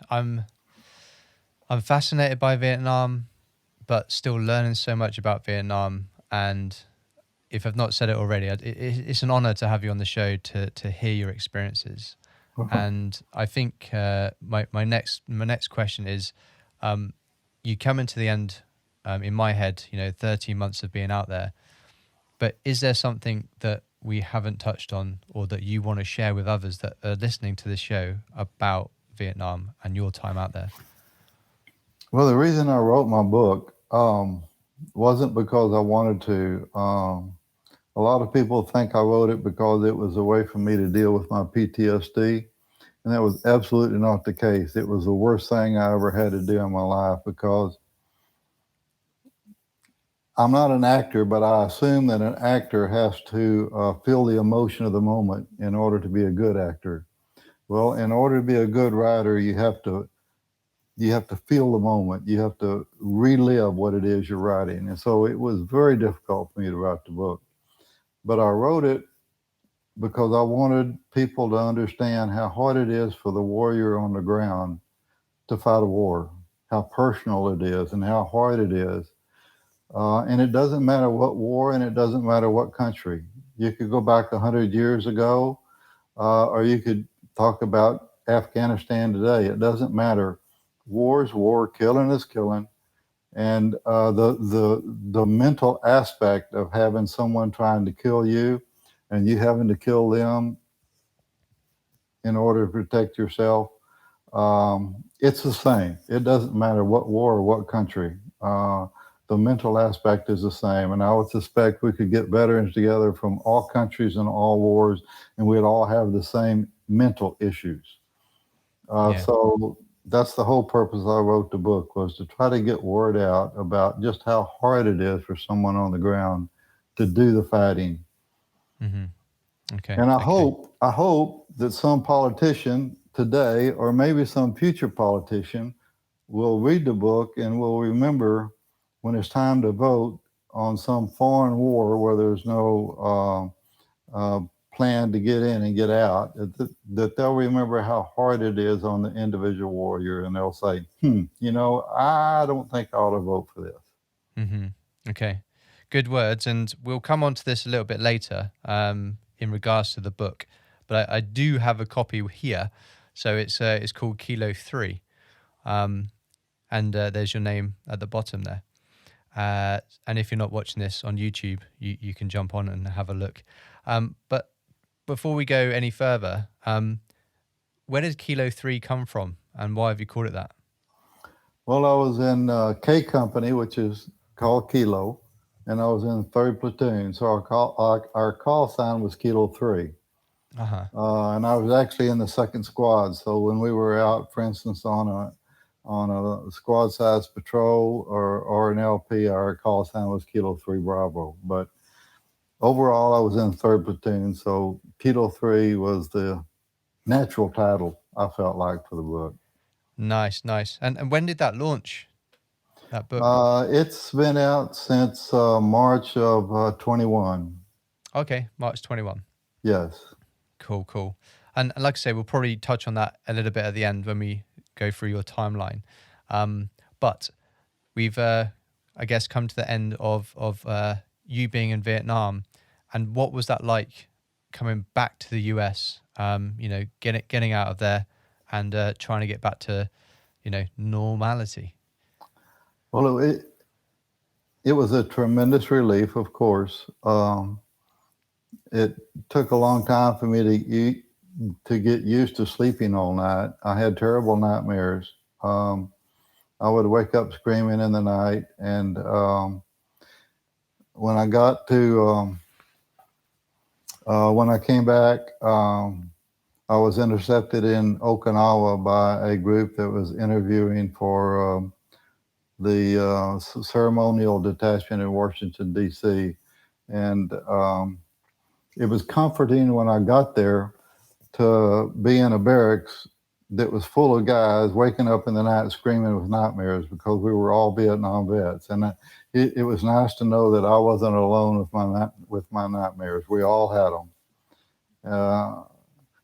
I'm fascinated by Vietnam, but still learning so much about Vietnam. And if I've not said it already, it's an honor to have you on the show to hear your experiences. And I think my next question is, you come into the end, in my head, 13 months of being out there. But is there something that we haven't touched on, or that you want to share with others that are listening to this show about Vietnam and your time out there? Well, the reason I wrote my book wasn't because I wanted to. A lot of people think I wrote it because it was a way for me to deal with my PTSD, and that was absolutely not the case. It was the worst thing I ever had to do in my life, because I'm not an actor, but I assume that an actor has to feel the emotion of the moment in order to be a good actor. Well, in order to be a good writer, you have to feel the moment. You have to relive what it is you're writing. And so it was very difficult for me to write the book. But I wrote it because I wanted people to understand how hard it is for the warrior on the ground to fight a war, how personal it is, and how hard it is. And it doesn't matter what war, and it doesn't matter what country. You could go back 100 years ago, or you could talk about Afghanistan today. It doesn't matter. War is war, killing is killing. And the mental aspect of having someone trying to kill you and you having to kill them in order to protect yourself, it's the same. It doesn't matter what war or what country. The mental aspect is the same. And I would suspect we could get veterans together from all countries and all wars, and we'd all have the same mental issues. Yeah. So that's the whole purpose I wrote the book, was to try to get word out about just how hard it is for someone on the ground to do the fighting. Mm-hmm. Okay. And I Okay. hope I hope that some politician today, or maybe some future politician, will read the book and will remember, when it's time to vote on some foreign war where there's no plan to get in and get out, that they'll remember how hard it is on the individual warrior, and they'll say, I don't think I ought to vote for this. Mm-hmm. Okay. Good words. And we'll come on to this a little bit later, in regards to the book. But I do have a copy here. So it's called Kilo 3. And there's your name at the bottom there. And if you're not watching this on YouTube, you can jump on and have a look. But before we go any further, where did Kilo 3 come from, and why have you called it that? Well, I was in K Company, which is called Kilo, and I was in 3rd Platoon. So our call sign was Kilo 3. Uh-huh. And I was actually in the 2nd squad. So when we were out, for instance, on a squad size patrol or an LP, our call sign was Kilo 3 Bravo. But overall, I was in 3rd Platoon. So Kilo 3 was the natural title, I felt like, for the book. Nice, nice. And when did that launch, that book? It's been out since March of 21. Okay, March 21. Yes. Cool, cool. And like I say, we'll probably touch on that a little bit at the end when we go through your timeline. But we've, I guess, come to the end of you being in Vietnam. And what was that like, coming back to the US? Getting out of there and trying to get back to, normality. Well, it was a tremendous relief, of course. It took a long time for me to get used to sleeping all night. I had terrible nightmares. I would wake up screaming in the night, and when I got to when I came back, I was intercepted in Okinawa by a group that was interviewing for the ceremonial detachment in Washington, D.C. And it was comforting when I got there to be in a barracks that was full of guys waking up in the night screaming with nightmares, because we were all Vietnam vets. And it was nice to know that I wasn't alone with my nightmares. We all had them.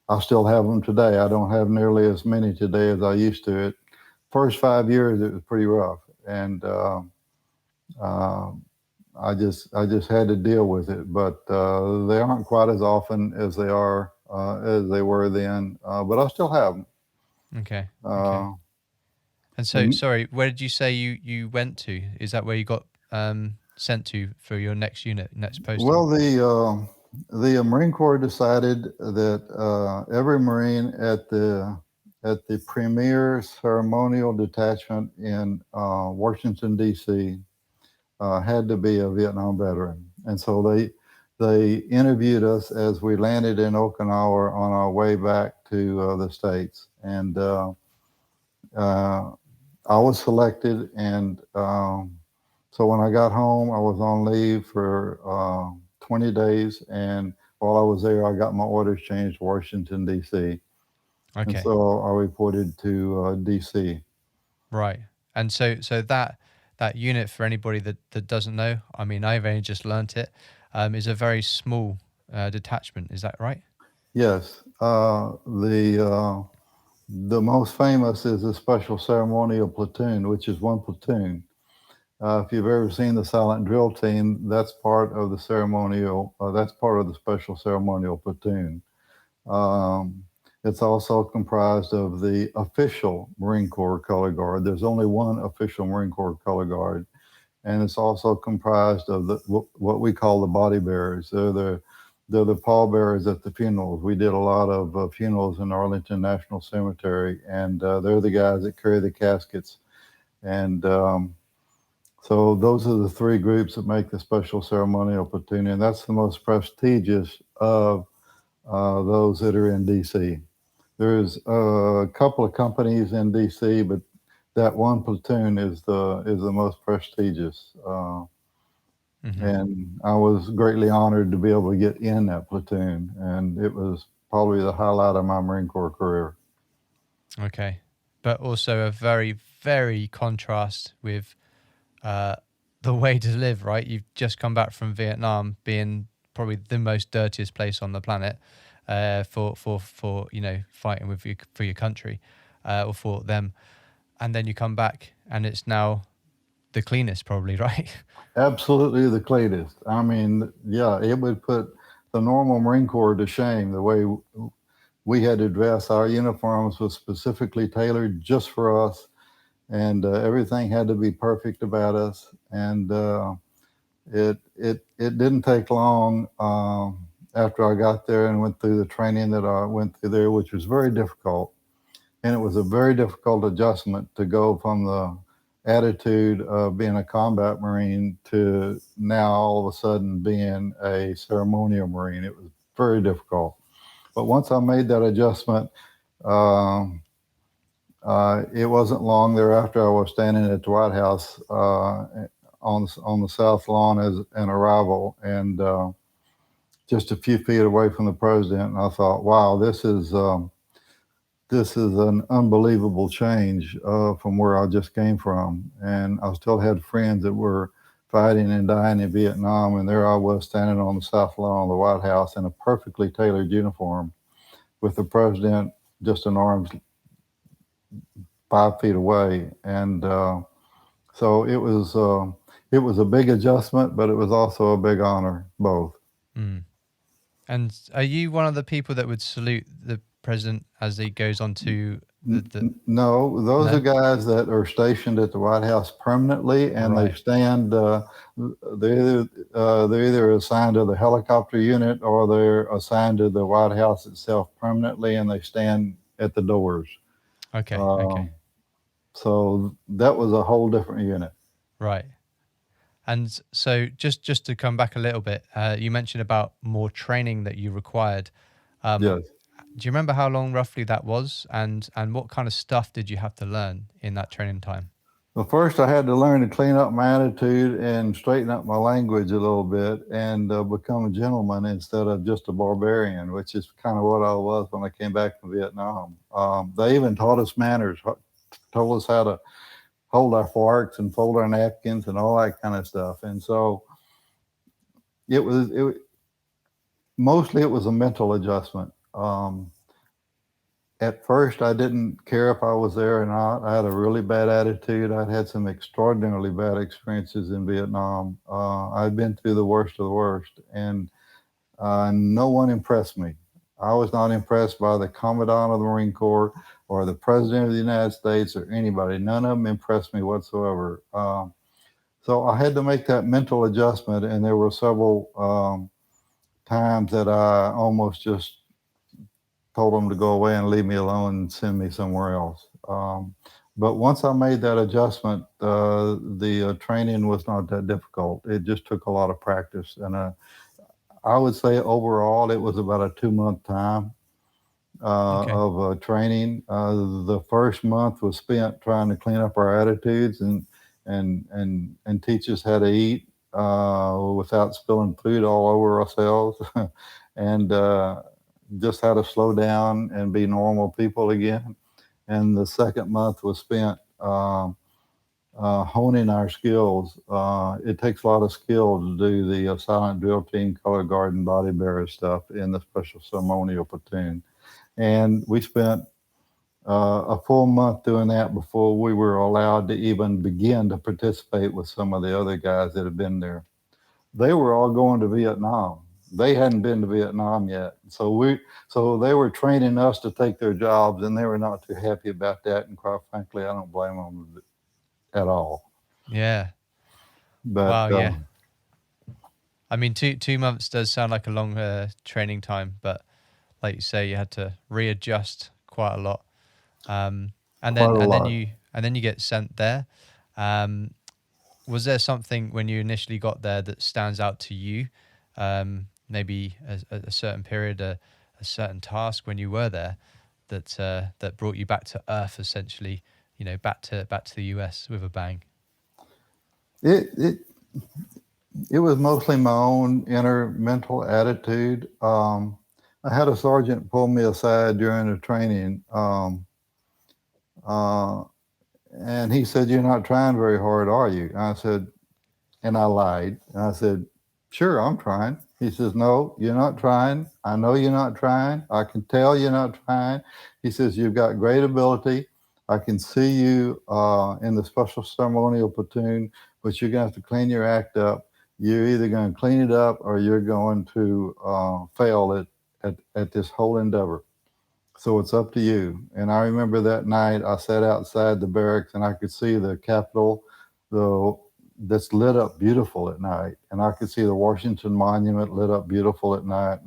I still have them today. I don't have nearly as many today as I used to. It first 5 years it was pretty rough, and uh, I just had to deal with it. But they aren't quite as often as as they were then. But I still have them. Okay. Okay. Uh, And so, and sorry, where did you say you went to? Is that where you got sent to for your next unit, next posting? well, the Marine Corps decided that every Marine at the premier ceremonial detachment in Washington D.C. Had to be a Vietnam veteran, and so they interviewed us as we landed in Okinawa on our way back to the states, and uh, I was selected, and so when I got home, I was on leave for 20 days, and while I was there, I got my orders changed to Washington D.C., and Okay. so I reported to D.C. Right. And so that unit, for anybody that doesn't know, I mean, I've only just learnt it, is a very small detachment. Is that right? Yes, the most famous is the Special Ceremonial Platoon, which is one platoon. If you've ever seen the silent drill team, that's part of the ceremonial. That's part of the Special Ceremonial Platoon. Um, it's also comprised of the official Marine Corps color guard. There's only one official Marine Corps color guard, and it's also comprised of what we call the body bearers. They're the pallbearers at the funerals. We did a lot of funerals in Arlington National Cemetery, and they're the guys that carry the caskets. And so those are the three groups that make the Special Ceremonial Platoon, and that's the most prestigious of those that are in DC. There's a couple of companies in DC, but that one platoon is the most prestigious. Hmm. And I was greatly honored to be able to get in that platoon, and it was probably the highlight of my Marine Corps career. Okay. But also a very, very contrast with uh, the way to live, right? You've just come back from Vietnam, being probably the most dirtiest place on the planet, for fighting with you for your country, or for them, and then you come back and it's now the cleanest, probably, right? Absolutely the cleanest. I mean, yeah, it would put the normal Marine Corps to shame the way we had to dress. Our uniforms was specifically tailored just for us, and everything had to be perfect about us. And it didn't take long after I got there and went through the training that I went through there, which was very difficult. And it was a very difficult adjustment to go from the attitude of being a combat Marine to now all of a sudden being a ceremonial Marine. It was very difficult. But once I made that adjustment, um, it wasn't long thereafter I was standing at the White House on the South Lawn as an arrival, and just a few feet away from the president. And I thought, wow, this is an unbelievable change from where I just came from. And I still had friends that were fighting and dying in Vietnam, and there I was standing on the South Lawn of the White House in a perfectly tailored uniform with the president just an arm's 5 feet away. And so it was a big adjustment, but it was also a big honor, both. Mm. And are you one of the people that would salute the president as he goes on to the No, those are no? guys that are stationed at the White House permanently, and they Right. stand. They're either assigned to the helicopter unit or they're assigned to the White House itself permanently, and they stand at the doors. Okay. Uh, Okay. so that was a whole different unit. Right. And so just to come back a little bit, you mentioned about more training that you required. Um, Yes. do you remember how long roughly that was, and what kind of stuff did you have to learn in that training time? Well, first I had to learn to clean up my attitude and straighten up my language a little bit and become a gentleman instead of just a barbarian, which is kind of what I was when I came back from Vietnam. They even taught us manners, told us how to hold our forks and fold our napkins and all that kind of stuff. And so it was mostly it was a mental adjustment. At first, I didn't care if I was there or not. I had a really bad attitude. I'd had some extraordinarily bad experiences in Vietnam. I'd been through the worst of the worst, and no one impressed me. I was not impressed by the Commandant of the Marine Corps or the President of the United States or anybody. None of them impressed me whatsoever. So I had to make that mental adjustment, and there were several times that I almost just told them to go away and leave me alone and send me somewhere else. But once I made that adjustment, the training was not that difficult. It just took a lot of practice, and I would say overall it was about a 2 month time Okay. of training. The first month was spent trying to clean up our attitudes and teach us how to eat without spilling food all over ourselves, and just how to slow down and be normal people again. And the second month was spent honing our skills. It takes a lot of skill to do the silent drill team, color guard, and body bearer stuff in the Special Ceremonial Platoon. And we spent a full month doing that before we were allowed to even begin to participate with some of the other guys that had been there. They were all going to Vietnam. They hadn't been to Vietnam yet, so they were training us to take their jobs, and they were not too happy about that. And quite frankly, I don't blame them at all. Yeah. But Wow. Yeah. I mean, 2 months does sound like a long training time, but like you say, you had to readjust quite a lot. And quite then a and then lot. you get sent there. Um, was there something when you initially got there that stands out to you? Maybe a certain period, a certain task when you were there that brought you back to earth, essentially. Back to the US with a bang. It it it was mostly my own inner mental attitude. I had a sergeant pull me aside during the training, uh, and he said, "You're not trying very hard, are you?" And I said, and I lied. And I said, "Sure, I'm trying." He says, "No, you're not trying. I know you're not trying. I can tell you're not trying." He says, "You've got great ability. I can see you in the Special Ceremonial Platoon, but you're going to have to clean your act up. You're either going to clean it up or you're going to fail at this whole endeavor. So it's up to you." And I remember that night I sat outside the barracks and I could see the Capitol, the that's lit up beautiful at night, and I could see the Washington Monument lit up beautiful at night.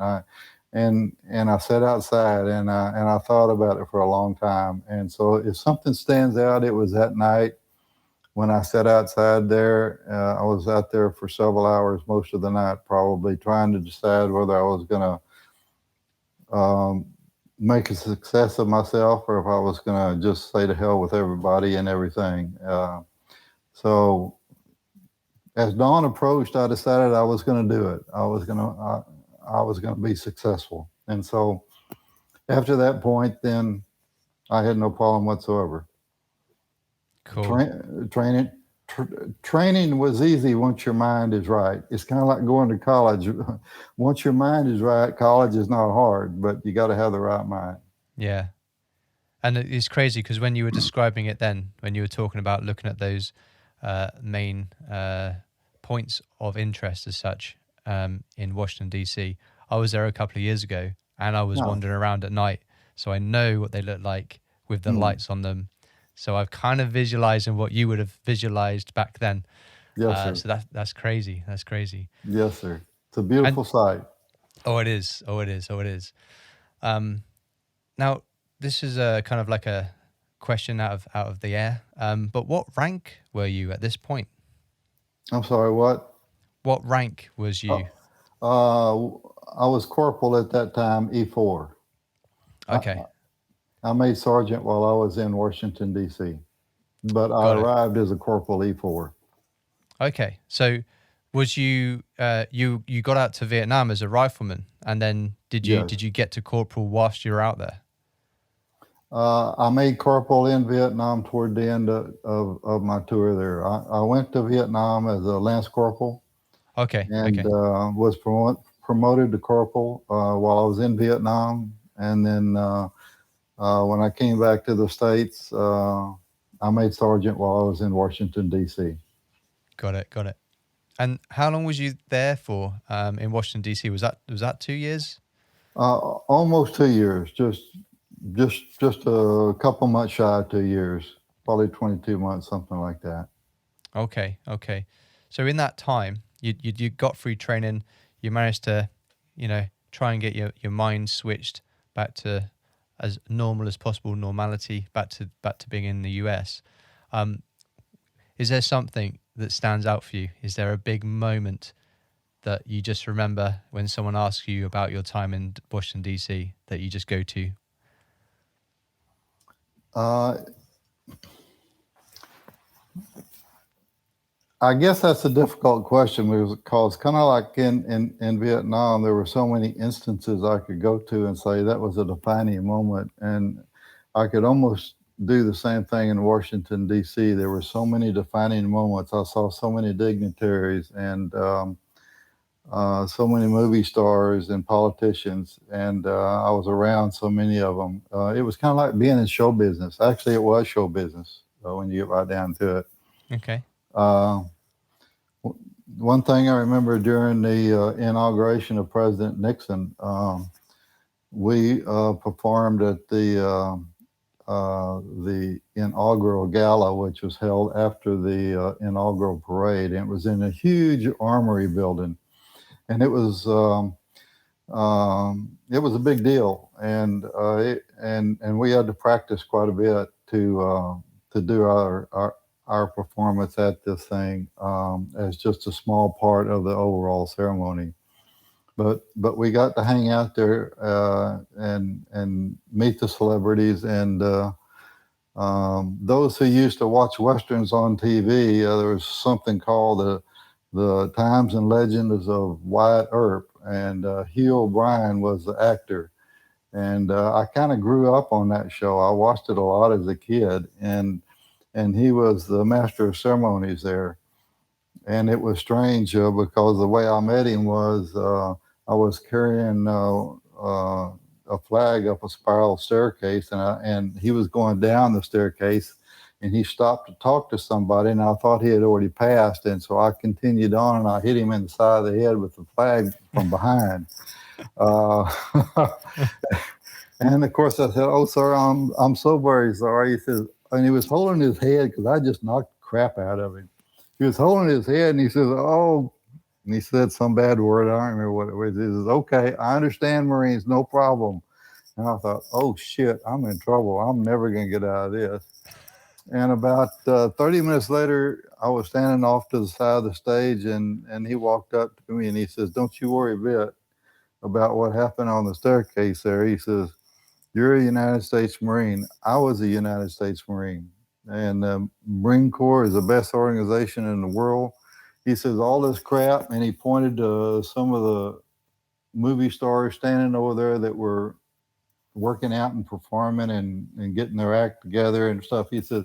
And I sat outside and I thought about it for a long time. And so if something stands out, it was that night when I sat outside there. I was out there for several hours, most of the night, probably trying to decide whether I was going to make a success of myself or if I was going to just say to hell with everybody and everything. So as dawn approached, I decided I was going to do it. I was going to be successful. And so after that point, then I had no problem whatsoever. Cool. Training was easy once your mind is right. It's kind of like going to college. Once your mind is right, college is not hard, but you got to have the right mind. Yeah. And it's crazy because when you were describing it then, when you were talking about looking at those main points of interest as such in Washington, D.C., I was there a couple of years ago and I was No. wandering around at night. So I know what they look like with the lights on them. So I've kind of visualizing what you would have visualized back then. Yes, sir. So that's crazy. That's crazy. Yes, sir. It's a And beautiful sight. oh, it is. Oh, it is. Oh, it is. Now, this is a kind of like a question out of the air. But what rank were you at this point? I'm sorry, what? What rank was Uh, you? I was corporal at that time, E4. I, Okay, I made sergeant while I was in Washington, D.C., but I got it. arrived as a corporal E4. Okay, so was you got out to Vietnam as a rifleman, and then did you Yes. did you get to corporal whilst you were out there? I made corporal in Vietnam toward the end of my tour there. I went to Vietnam as a lance corporal Okay, and okay, was promoted to corporal while I was in Vietnam. And then When I came back to the States, I made sergeant while I was in Washington, D.C. Got it. Got it. And how long was you there for in Washington D.C.? Was that 2 years? Almost 2 years, just a couple months shy of 2 years, probably 22 months, something like that. Okay. Okay. So in that time, you got through training. You managed to, try and get your mind switched back to as normal as possible, normality, back to being in the US. Um, is there something that stands out for you? Is there a big moment that you just remember when someone asks you about your time in Washington D.C. that you just go to? Uh, I guess that's a difficult question because kind of like in Vietnam, there were so many instances I could go to and say that was a defining moment. And I could almost do the same thing in Washington, D.C. There were so many defining moments. I saw so many dignitaries and so many movie stars and politicians, and I was around so many of them. It was kind of like being in show business. Actually, it was show business when you get right down to it. Okay. Uh, One thing I remember during the inauguration of President Nixon, we performed at the inaugural gala, which was held after the inaugural parade, and it was in a huge armory building, and it was a big deal, and and we had to practice quite a bit to do our performance at this thing as just a small part of the overall ceremony. But we got to hang out there and meet the celebrities and those who used to watch westerns on TV. There was something called the Times and Legends of Wyatt Earp, and Hugh O'Brien was the actor. And I kind of grew up on that show. I watched it a lot as a kid, and he was the master of ceremonies there. And it was strange because the way I met him was I was carrying a flag up a spiral staircase, and he was going down the staircase, and he stopped to talk to somebody, and I thought he had already passed, and so I continued on, and I hit him in the side of the head with the flag from behind. Uh, and of course, I said, "Oh, sir, I'm so very sorry." He says, and he was holding his head because I just knocked the crap out of him. He was holding his head, and he says, "Oh," and he said some bad word. I don't remember what it was. He says, "Okay, I understand, Marines, no problem." And I thought, "Oh shit, I'm in trouble. I'm never going to get out of this." And about 30 minutes later, I was standing off to the side of the stage, and he walked up to me and he says, "Don't you worry a bit about what happened on the staircase there." He says, "You're a United States Marine. I was a United States Marine. And the Marine Corps is the best organization in the world." He says, "All this crap," and he pointed to some of the movie stars standing over there that were working out and performing and getting their act together and stuff. He says,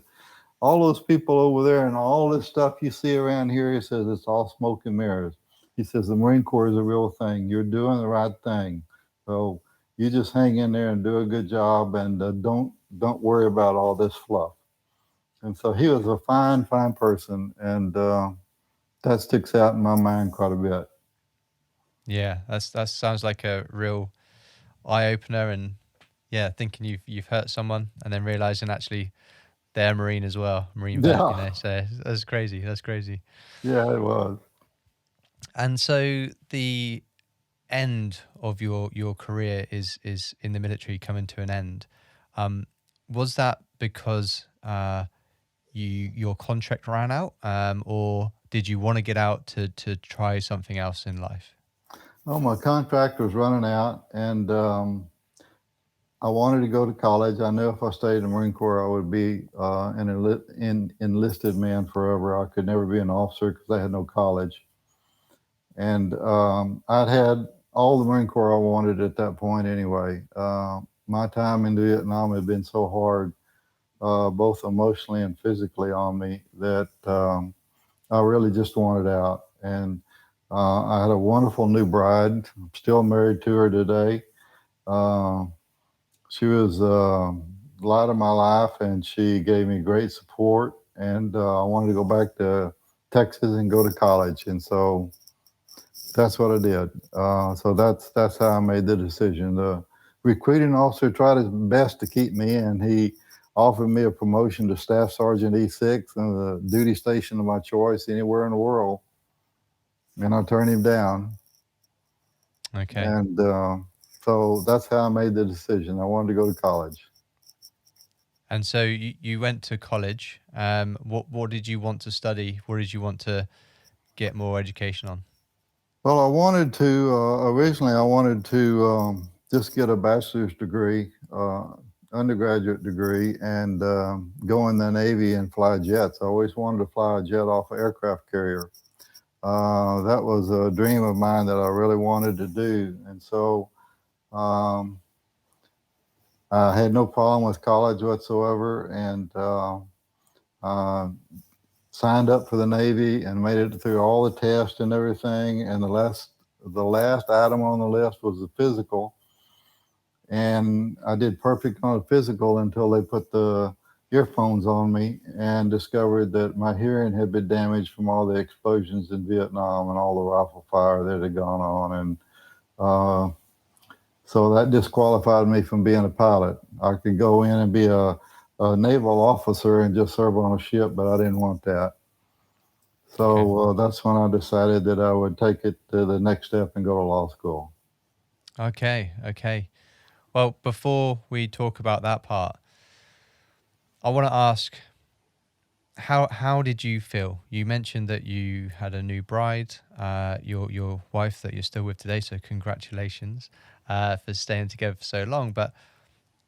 "All those people over there and all this stuff you see around here," he says, "it's all smoke and mirrors." He says, "The Marine Corps is a real thing. You're doing the right thing. So you just hang in there and do a good job, and don't worry about all this fluff." And so he was a fine, fine person, and that sticks out in my mind quite a bit. Yeah, that sounds like a real eye opener, and yeah, thinking you've hurt someone and then realizing actually they're Marine as well, Marine vet, Yeah, So that's crazy. That's crazy. yeah, it was. And so the end of your career is in the military coming to an end. Um, was that because your contract ran out, or did you want to get out to try something else in life? Well, my contract was running out, and I wanted to go to college. I knew if I stayed in the Marine Corps, I would be an enlisted man forever. I could never be an officer because I had no college. And I'd had all the Marine Corps I wanted at that point anyway. My time in Vietnam had been so hard, both emotionally and physically on me, that I really just wanted out. And I had a wonderful new bride. I'm still married to her today. Uh, She was a lot of my life, and she gave me great support. And I wanted to go back to Texas and go to college, and so that's what I did. So that's how I made the decision. The recruiting officer tried his best to keep me in. He offered me a promotion to Staff Sergeant E6 and the duty station of my choice anywhere in the world, and I turned him down. Okay. And so that's how I made the decision. I wanted to go to college. And so you went to college. What did you want to study? What did you want to get more education on? Well, I wanted to, originally, I wanted to just get a bachelor's degree, undergraduate degree, and go in the Navy and fly jets. I always wanted to fly a jet off an aircraft carrier. That was a dream of mine that I really wanted to do. And so um, I had no problem with college whatsoever, and uh, signed up for the Navy and made it through all the tests and everything. And the last item on the list was the physical. And I did perfect on the physical until they put the earphones on me and discovered that my hearing had been damaged from all the explosions in Vietnam and all the rifle fire that had gone on. And uh, so that disqualified me from being a pilot. I could go in and be a naval officer and just serve on a ship, but I didn't want that. Okay. So that's when I decided that I would take it to the next step and go to law school. Okay. Okay. Well, before we talk about that part, I want to ask, how did you feel? You mentioned that you had a new bride, your wife that you're still with today. So congratulations for staying together for so long. But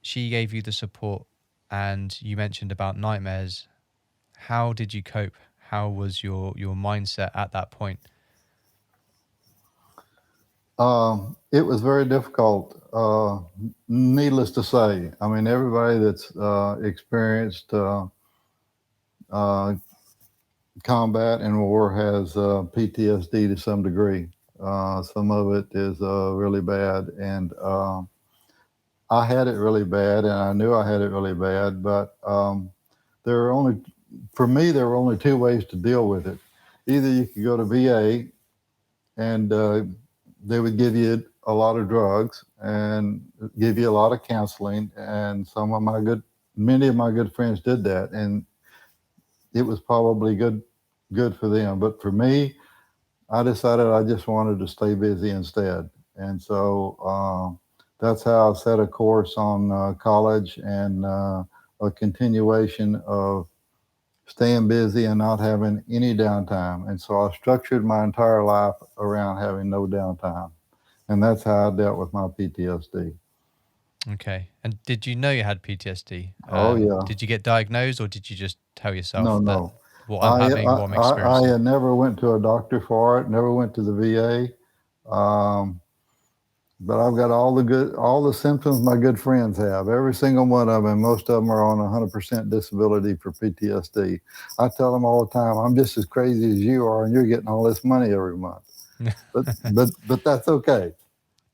she gave you the support, and you mentioned about nightmares. How did you cope? How was your mindset at that point? It was very difficult, needless to say. I mean, everybody that's experienced uh, combat and war has PTSD to some degree. Some of it is really bad, and I had it really bad, and I knew I had it really bad. But there are only, for me, there were only two ways to deal with it. Either you could go to VA and they would give you a lot of drugs and give you a lot of counseling. And many of my good friends did that, and it was probably good for them. But for me, I decided I just wanted to stay busy instead, and so that's how I set a course on college and a continuation of staying busy and not having any downtime. And so I structured my entire life around having no downtime. And that's how I dealt with my PTSD. Okay. And did you know you had PTSD? Oh, yeah. Did you get diagnosed, or did you just tell No, yourself that no. what I'm I, having, I, what I'm I experiencing? never went to a doctor for it, never went to the VA. But I've got all the symptoms my good friends have. Every single one of them, most of them are on 100% disability for PTSD. I tell them all the time, I'm just as crazy as you are, and you're getting all this money every month. But that's okay.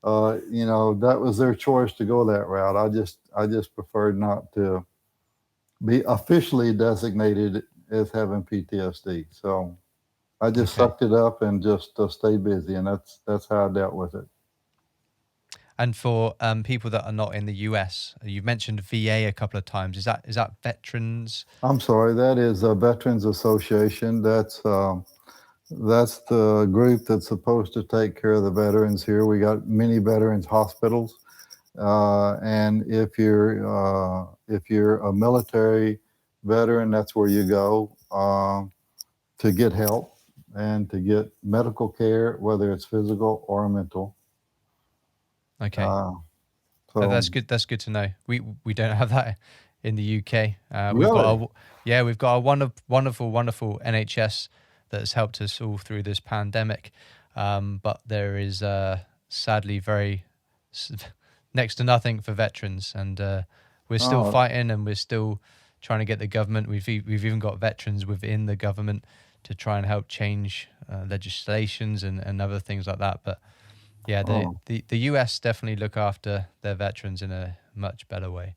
That was their choice to go that route. I just preferred not to be officially designated as having PTSD. So I just Okay. sucked it up and just stayed busy, and that's how I dealt with it. And for people that are not in the US, you've mentioned VA a couple of times. Is that veterans? I'm sorry, that is a Veterans Association. That's the group that's supposed to take care of the veterans here. We got many veterans hospitals, and if you're a military veteran, that's where you go to get help and to get medical care, whether it's physical or mental. Okay. Uh, so That's good. That's good to know. We don't have that in the UK. We've got really, we've got a wonderful NHS that has helped us all through this pandemic. But there is sadly s- next to nothing for veterans, and we're still uh, fighting, and we're still trying to get the government. We've even got veterans within the government to try and help change legislations and other things like that. But yeah, oh, the US definitely look after their veterans in a much better way.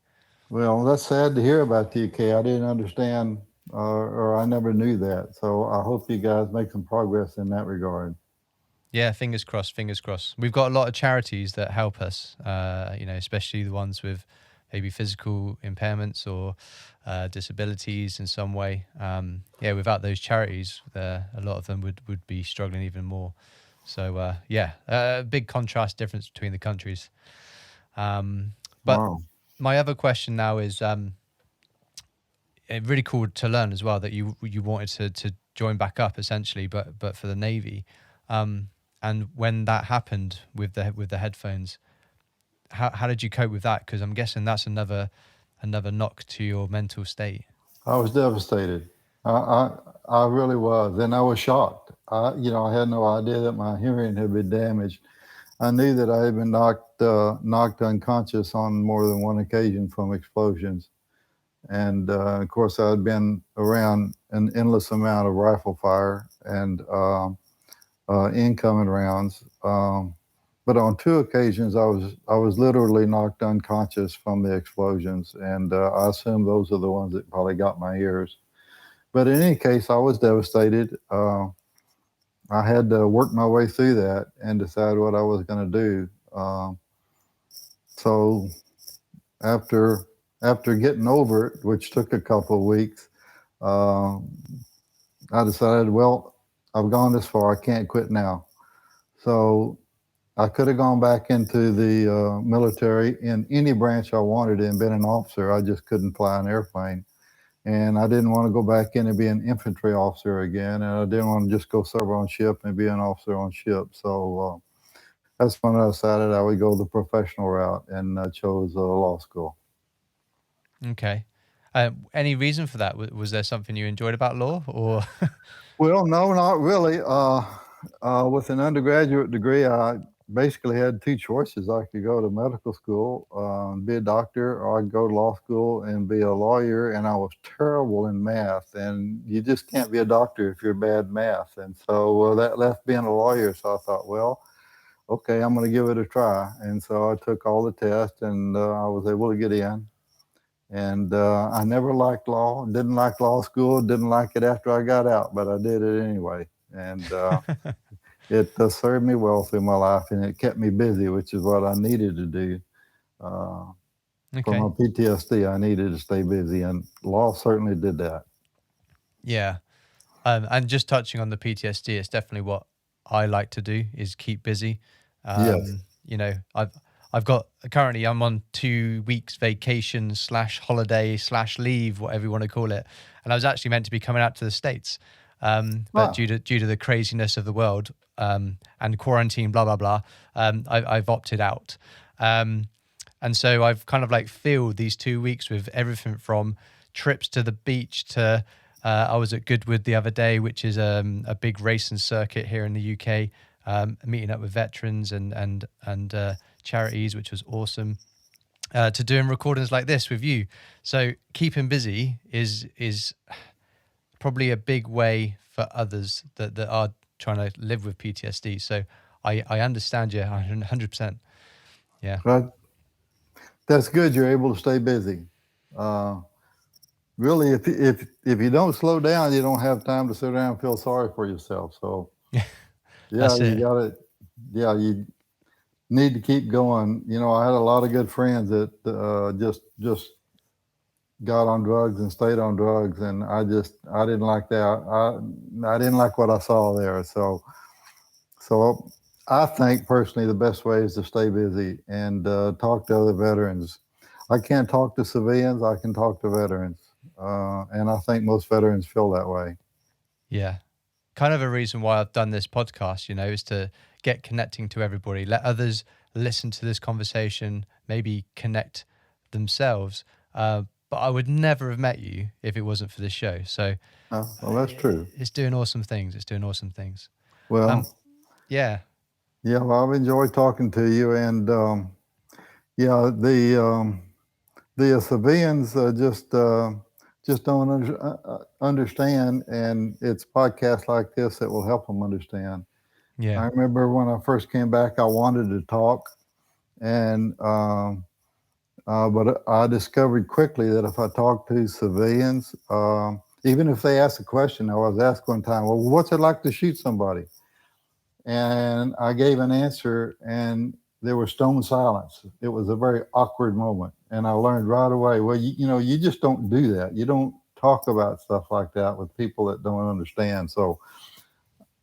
Well, that's sad to hear about the UK. I didn't understand, or I never knew that. So I hope you guys make some progress in that regard. Yeah, fingers crossed, fingers crossed. We've got a lot of charities that help us, especially the ones with maybe physical impairments or disabilities in some way. Yeah, without those charities, a lot of them would be struggling even more. So, big contrast difference between the countries. But Wow. my other question now is really cool to learn as well that you wanted to join back up essentially, but for the Navy. And when that happened with the headphones, how did you cope with that? Because I'm guessing that's another knock to your mental state. I was devastated. I really was, and I was shocked. I had no idea that my hearing had been damaged. I knew that I had been knocked unconscious on more than one occasion from explosions, and of course I had been around an endless amount of rifle fire and incoming rounds. But on two occasions, I was literally knocked unconscious from the explosions, and I assume those are the ones that probably got my ears. But in any case, I was devastated. I had to work my way through that and decide what I was going to do. So after after getting over it, which took a couple of weeks, uh, I decided, well, I've gone this far. I can't quit now. So I could have gone back into the military in any branch I wanted and been an officer. I just couldn't fly an airplane. And I didn't want to go back in and be an infantry officer again. And I didn't want to just go serve on ship and be an officer on ship. So that's when I decided I would go the professional route and chose law school. Okay. Any reason for that? Was there something you enjoyed about law, or? Well, no, not really. With an undergraduate degree, I basically had two choices. I could go to medical school, be a doctor, or I could go to law school and be a lawyer. And I was terrible in math, and you just can't be a doctor if you're bad in math. And so that left being a lawyer. So I thought, well, okay, I'm going to give it a try. And so I took all the tests, and I was able to get in. And I never liked law, didn't like law school, didn't like it after I got out, but I did it anyway. And it served me well through my life, and it kept me busy, which is what I needed to do. Uh, for Okay. my PTSD, I needed to stay busy, and law certainly did that. Yeah. And just touching on the PTSD, it's definitely what I like to do is keep busy. Yes. I've got currently I'm on 2 weeks vacation slash holiday slash leave, whatever you want to call it. And I was actually meant to be coming out to the States. But Ah, due to the craziness of the world, and quarantine, blah, blah, blah, I've opted out. Um, and so I've kind of like filled these 2 weeks with everything from trips to the beach to I was at Goodwood the other day, which is a big racing circuit here in the UK, meeting up with veterans and charities, which was awesome. To doing recordings like this with you, so keeping busy is probably a big way for others that are trying to live with PTSD. So I understand you 100%. Yeah. that, that's good. You're able to stay busy. Uh, really, if you don't slow down, you don't have time to sit around and feel sorry for yourself. So yeah, That's you it. got it. Yeah, you need to keep going. I had a lot of good friends that just got on drugs and stayed on drugs, and I didn't like that. I didn't like what I saw there. So I think personally the best way is to stay busy and talk to other veterans. I can't talk to civilians. I can talk to veterans, and I think most veterans feel that way. Yeah. Kind of a reason why I've done this podcast, is to get connecting to everybody, let others listen to this conversation, maybe connect themselves. But I would never have met you if it wasn't for this show. So Well, that's true. it's doing awesome things. It's doing awesome things. Um, Well, yeah, yeah, well, I've enjoyed talking to you, and yeah, the civilians just don't understand, and it's podcasts like this that will help them understand. I yeah, remember when I first came back, I wanted to talk, and But I discovered quickly that if I talked to civilians, even if they asked a question, I was asked one time, well, what's it like to shoot somebody? And I gave an answer, and there was stone silence. It was a very awkward moment. And I learned right away, well, you just don't do that. You don't talk about stuff like that with people that don't understand. So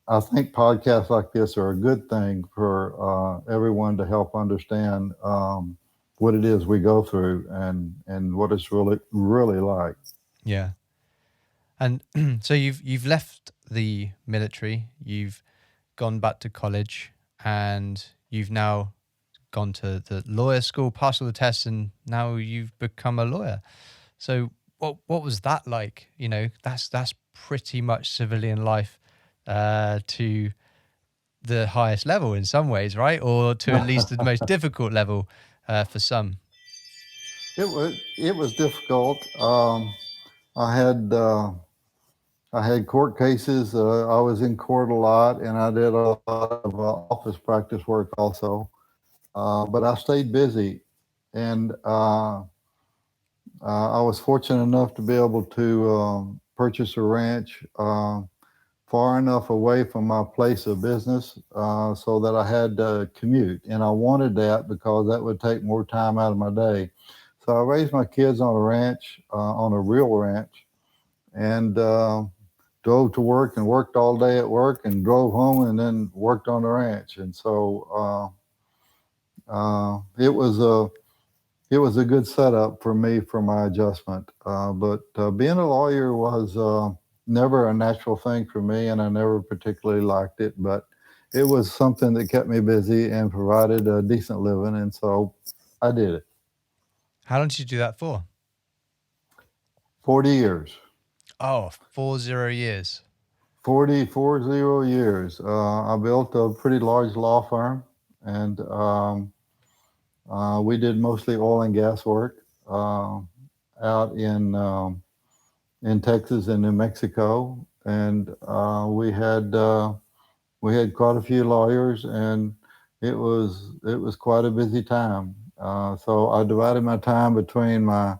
I think podcasts like this are a good thing for everyone to help understand what it is we go through and what it's really like. Yeah. And so you've left the military, you've gone back to college, and you've now gone to the lawyer school, passed all the tests, and now you've become a lawyer. So what was that like? You know, that's pretty much civilian life to the highest level in some ways, right? Or to at least the most difficult level for some. It was difficult. I had I had court cases. I was in court a lot, and I did a lot of office practice work also. But I stayed busy, and I was fortunate enough to be able to purchase a ranch far enough away from my place of business so that I had to commute. And I wanted that because that would take more time out of my day. So I raised my kids on a ranch, on a real ranch, and drove to work and worked all day at work and drove home and then worked on the ranch. And so it was a good setup for me for my adjustment. But being a lawyer was never a natural thing for me, and I never particularly liked it. But it was something that kept me busy and provided a decent living, and so I did it. How long did you do that for? 40 years. Oh, 40 years. 40 years. I built a pretty large law firm, and we did mostly oil and gas work out in Texas and New Mexico, and we had quite a few lawyers, and it was quite a busy time. So I divided my time between my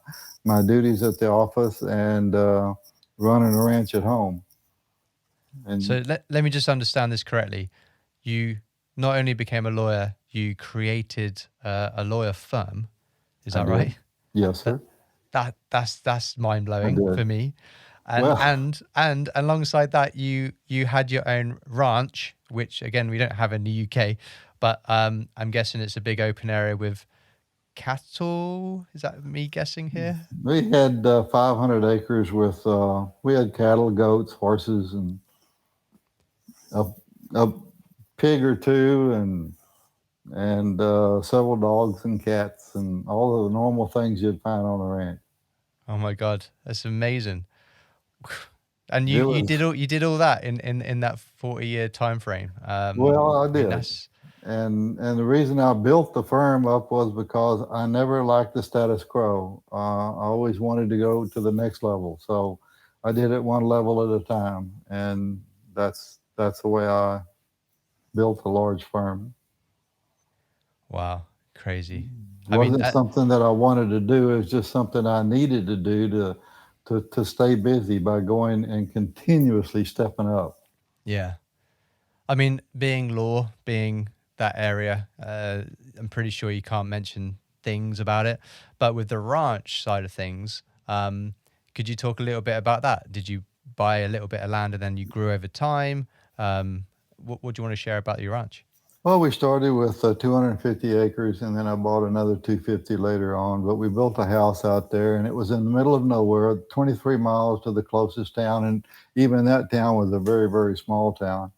duties at the office and running a ranch at home. So And let me just understand this correctly. You not only became a lawyer, you created a lawyer firm. Is I that did, right? yes, That sir, that's mind I blowing did. for me. And Well, and alongside that, you had your own ranch, which again we don't have in the UK, but I'm guessing it's a big open area with cattle. Is that me guessing here? we had 500 acres with we had cattle, goats, horses, and a, a pig or two, and several dogs and cats and all of the normal things you'd find on a ranch. Oh my God, that's amazing. And It you was did all that in that 40-year time frame. well, I I mean did, that's and the reason I built the firm up was because I never liked the status quo. I always wanted to go to the next level, so I did it one level at a time, and that's the way I built a large firm. wow, crazy. It I mean wasn't something that I wanted to do. It was just something I needed to do to stay busy by going and continuously stepping up. yeah. I mean, being law, being that area, I'm pretty sure you can't mention things about it. But with the ranch side of things, could you talk a little bit about that? Did you buy a little bit of land and then you grew over time? What do you want to share about your ranch? Well, we started with 250 acres, and then I bought another 250 later on. But we built a house out there, and it was in the middle of nowhere, 23 miles to the closest town, and even that town was a very, very small town.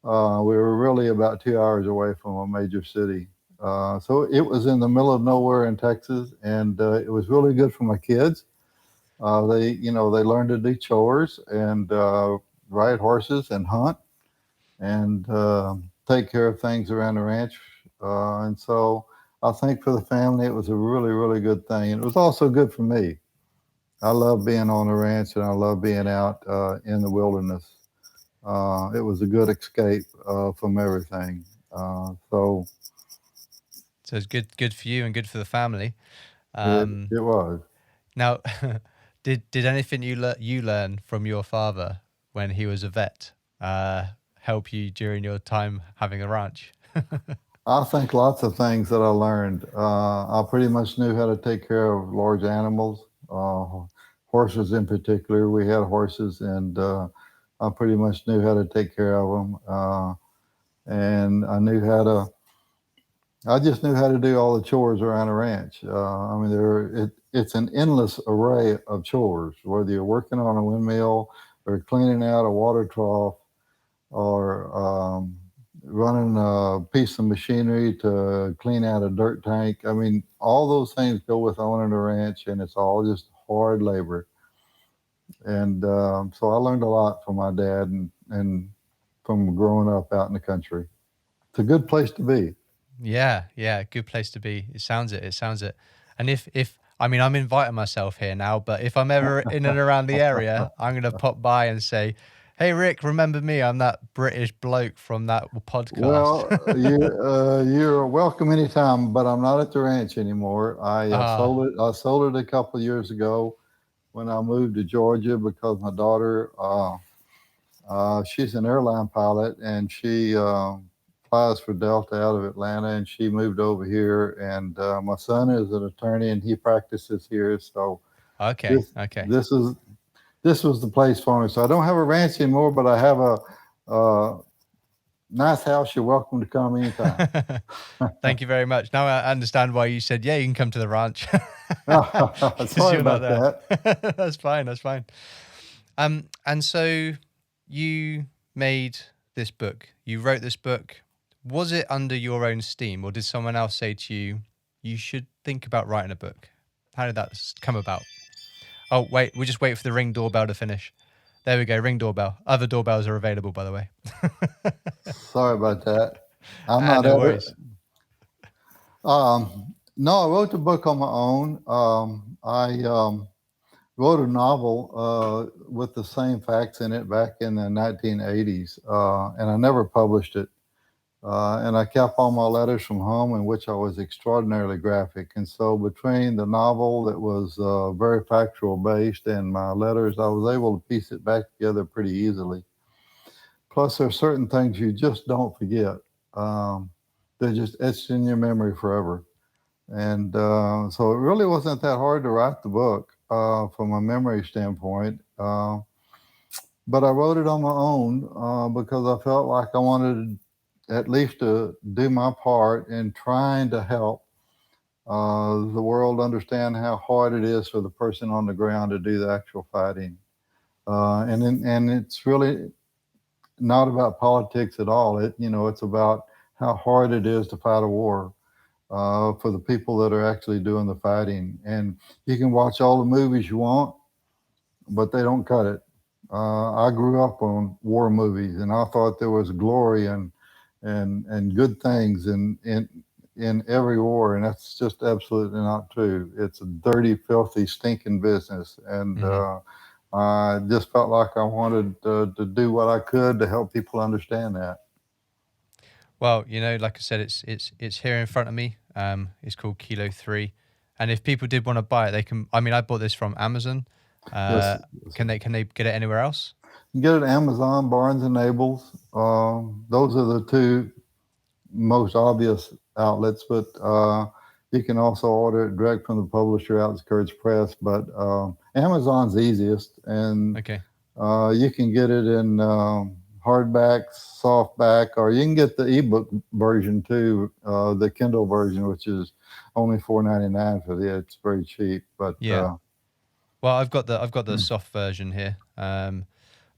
We were really about 2 hours away from a major city. So it was in the middle of nowhere in Texas, and it was really good for my kids. They learned to do chores and ride horses and hunt and take care of things around the ranch. And so I think for the family, it was a really, really good thing. And it was also good for me. I love being on the ranch and I love being out in the wilderness. It was a good escape from everything. So So it's good for you and good for the family. It was. Now, did anything you learn from your father when he was a vet help you during your time having a ranch? I think lots of things that I learned. I pretty much knew how to take care of large animals, horses in particular. We had horses, and I pretty much knew how to take care of them. And I just knew how to do all the chores around a ranch. I mean, it's an endless array of chores, whether you're working on a windmill or cleaning out a water trough or running a piece of machinery to clean out a dirt tank. I mean, all those things go with owning a ranch, and it's all just hard labor. And so I learned a lot from my dad and from growing up out in the country. It's a good place to be. Yeah, good place to be. It sounds it. And if I mean, I'm inviting myself here now, but if I'm ever in and around the area, I'm gonna pop by and say, "Hey, Rick, remember me? I'm that British bloke from that podcast." Well, you're welcome anytime, but I'm not at the ranch anymore. I Ah, sold it. I sold it a couple of years ago when I moved to Georgia because my daughter, she's an airline pilot, and she flies for Delta out of Atlanta, and she moved over here. And my son is an attorney, and he practices here. So okay, this okay. this is this was the place for me. So I don't have a ranch anymore, but I have a nice house. You're welcome to come anytime. Thank you very much. Now I understand why you said, "Yeah, you can come to the ranch," because Sorry you're not about there. that. That's fine. That's fine. And so you made this book. You wrote this book. Was it under your own steam, or did someone else say to you, "You should think about writing a book"? How did that come about? Oh, wait, we just wait for the Ring doorbell to finish. There we go, Ring doorbell. Other doorbells are available, by the way. Sorry about that. I'm Ah, not no ever. worries. No, I wrote the book on my own. I wrote a novel with the same facts in it back in the 1980s, and I never published it. And I kept all my letters from home, in which I was extraordinarily graphic. And so, between the novel that was very factual based and my letters, I was able to piece it back together pretty easily. Plus, there's certain things you just don't forget. Um, they're just etched in your memory forever. And so it really wasn't that hard to write the book from a memory standpoint. But I wrote it on my own because I felt like I wanted at least to do my part in trying to help the world understand how hard it is for the person on the ground to do the actual fighting. And it's really not about politics at all. It's about how hard it is to fight a war for the people that are actually doing the fighting. And you can watch all the movies you want, but they don't cut it. I grew up on war movies, and I thought there was glory and good things in every war, and that's just absolutely not true. It's a dirty, filthy, stinking business, and Mhm. I just felt like I wanted to do what I could to help people understand that. Well, like I said, it's here in front of me. It's called Kilo 3, and if people did want to buy it, they can. I mean, I bought this from Amazon. Yes, Uh, yes. can they get it anywhere else? You get it at Amazon, Barnes and Nobles. Those are the two most obvious outlets, but you can also order it direct from the publisher, Outskirts Press. But Amazon's easiest, and Okay. you can get it in hardback, softback, or you can get the ebook version too, the Kindle version, which is only $4.99 for the. It's very cheap, but Yeah. Well, I've got the soft version here.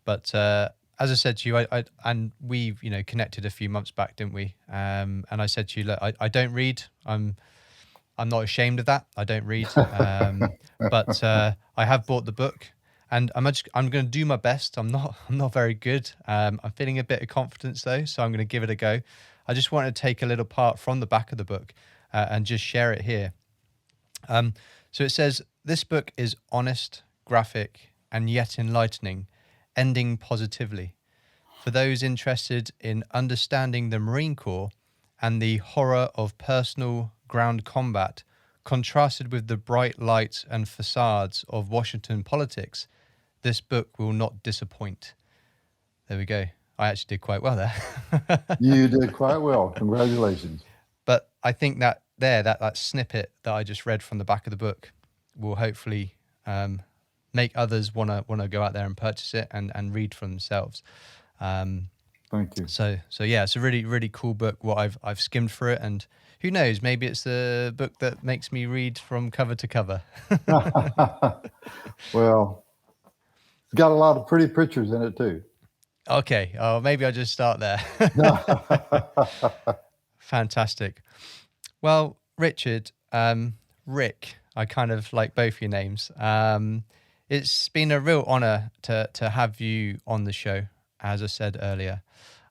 But as I said to you, I and we've connected a few months back, didn't we? And I said to you, look, I don't read. I'm not ashamed of that. I don't read. But I have bought the book, and I'm going to do my best. I'm not very good. I'm feeling a bit of confidence though, so I'm going to give it a go. I just want to take a little part from the back of the book and just share it here. So it says this book is honest, graphic, and yet enlightening, ending positively. For those interested in understanding the Marine Corps and the horror of personal ground combat, contrasted with the bright lights and facades of Washington politics, this book will not disappoint. There we go. I actually did quite well there. You did quite well. Congratulations. But I think that snippet that I just read from the back of the book will hopefully make others wanna go out there and purchase it and read for themselves. Thank you. So yeah, it's a really, really cool book. What I've skimmed through it, and who knows, maybe it's the book that makes me read from cover to cover. Well, it's got a lot of pretty pictures in it too. Okay, maybe I'll just start there. Fantastic. Well, Richard, Rick, I kind of like both your names. It's been a real honor to have you on the show, as I said earlier.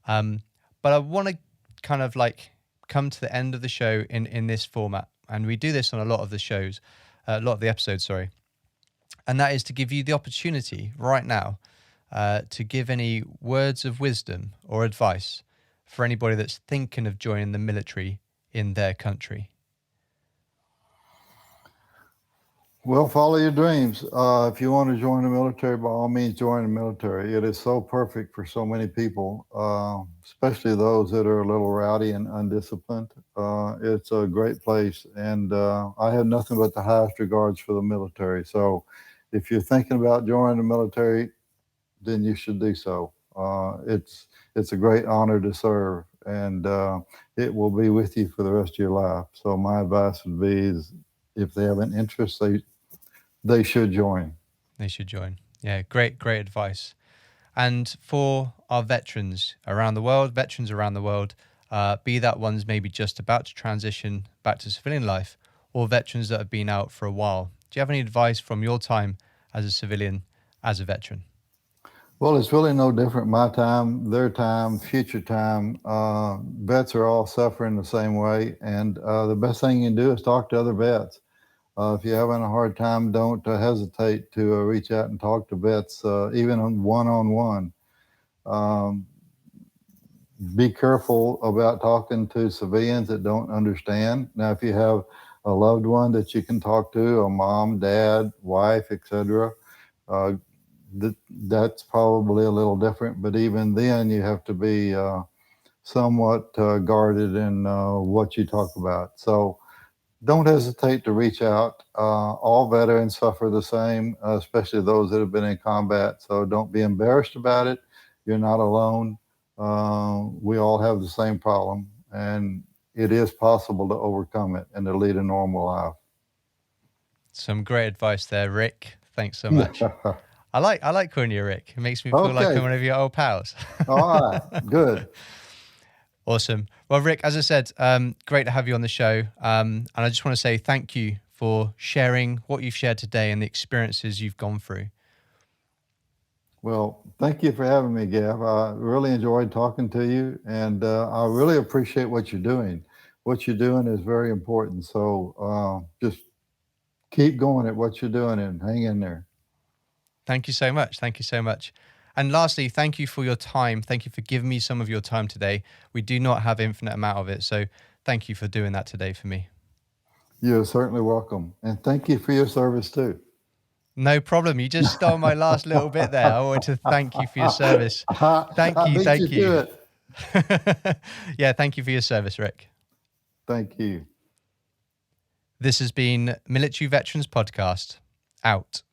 But I want to kind of like come to the end of the show in this format. And we do this on a lot of the shows, a lot of the episodes, sorry. And that is to give you the opportunity right now to give any words of wisdom or advice for anybody that's thinking of joining the military in their country. Well, follow your dreams. If you want to join the military, by all means, join the military. It is so perfect for so many people, especially those that are a little rowdy and undisciplined. It's a great place, and I have nothing but the highest regards for the military. So if you're thinking about joining the military, then you should do so. It's a great honor to serve, and it will be with you for the rest of your life. So my advice would be is if they have an interest, they should join. They should join. Yeah, great advice. And for our veterans around the world, be that ones maybe just about to transition back to civilian life, or veterans that have been out for a while, do you have any advice from your time as a civilian, as a veteran? Well, it's really no different. My time, their time, future time. Vets are all suffering the same way. And the best thing you can do is talk to other vets. If you're having a hard time, don't hesitate to reach out and talk to vets, even one-on-one. Be careful about talking to civilians that don't understand. Now, if you have a loved one that you can talk to, a mom, dad, wife, etc., that's probably a little different, but even then you have to be somewhat guarded in what you talk about. So don't hesitate to reach out. All veterans suffer the same, especially those that have been in combat. So don't be embarrassed about it. You're not alone. We all have the same problem, and it is possible to overcome it and to lead a normal life. Some great advice there, Rick. Thanks so much. I like calling you Rick. It makes me feel like I'm one of your old pals. All right, good. Awesome. Well, Rick, as I said, great to have you on the show. And I just want to say thank you for sharing what you've shared today and the experiences you've gone through. Well, thank you for having me, Gav. I really enjoyed talking to you, and I really appreciate what you're doing. What you're doing is very important. So just keep going at what you're doing and hang in there. Thank you so much. Thank you so much. And lastly, thank you for your time. Thank you for giving me some of your time today. We do not have infinite amount of it. So thank you for doing that today for me. You're certainly welcome. And thank you for your service too. No problem. You just stole my last little bit there. I want to thank you for your service. Thank you. Yeah, thank you for your service, Rick. Thank you. This has been Military Veterans Podcast. Out.